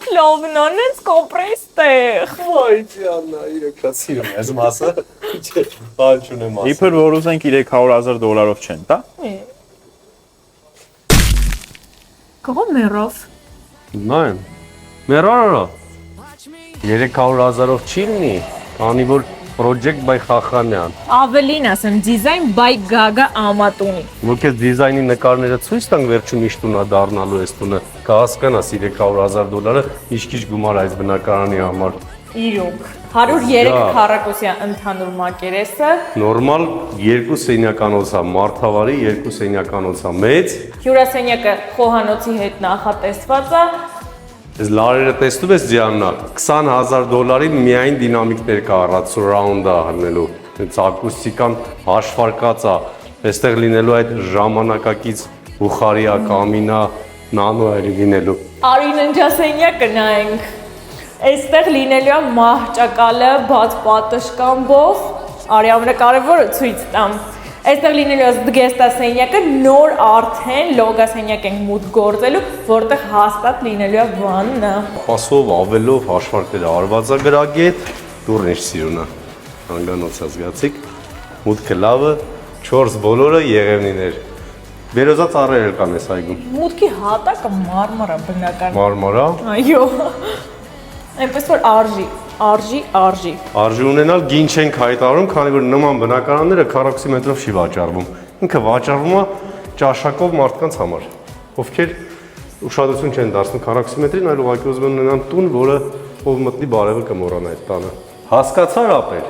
Լովնոնից կոպրեստեղ։ Ոյ Դիանա, իրոք սիրում ես մասը։ Բան չունեմ ասել։ Իբր որ ուզենք $300,000 չեն, տա։ Կողո մերով։ Նայեմ։ Մերարը 300,000-ով չի լինի, քանի որ Project by Խախանյան։ Ավելին ասեմ, դիզայն by Gaga Amatuni։ Ոք ես դիզայնի նկարները ցույց տանք վերջում ինչ տունա դառնալու այս տունը։ Կհասկանաս $300,000-ը ինչ-քիչ գումար այս բնակարանի համար։ Իրոք 103 քառակուսյա ընդհանուր մակերեսը, Նորմալ 2 սենյականոցա, մարդավարի 2 սենյականոցա, մեծ։ հյուրասենյակը խոհանոցի հետ նախատեսված է, Այս լարերը տեսնում ես Դիանա, $20,000-ի միայն դինամիկներ կա առած surround-ը հնելու, հենց ակուստիկան հաշվարկած է, այստեղ լինելու այդ ժամանակակից բուխարիա, կամինա, նանո է լինելու։ արին ընջասենյակը նայենք, այստեղ լինելու է մահճակալը բաց պատշկամբով, արի ամենակարևորը ցույց տամ, այստեղ լինելու է զգեստասենյակը, նոր արդեն լոգասենյակ ենք մուտք գործելու, որտեղ հաստատ լինելու է վաննը։ Պասով, ավելով, հաշվարկները արված է գրագետ, դուռն ինչ սիրունա, հանգանոցա զգացիք, մուտքը լավը, 4 բոլորը եղևնիներ, վերոզած առեր էլ կան ես այգում։ Մուտքի հատակը մարմարա բնական։ Մարմարա։ Այո, այնպես որ արժի։ Արժի ունենալ գին չենք հայտարարում, քանի որ նման բնակարանները քառակուսի մետրով չի վաճառվում։ Ինքը վաճառվում է ճաշակով մարդկանց համար, ովքեր ուշադրություն չեն դարձնում քառակուսի մետրին, այլ ուղղակի ուզում են ունենան տուն, որը ով մտնի բարևը կմոռանա այդ տանը։ Հասկացա՞ր ապեր։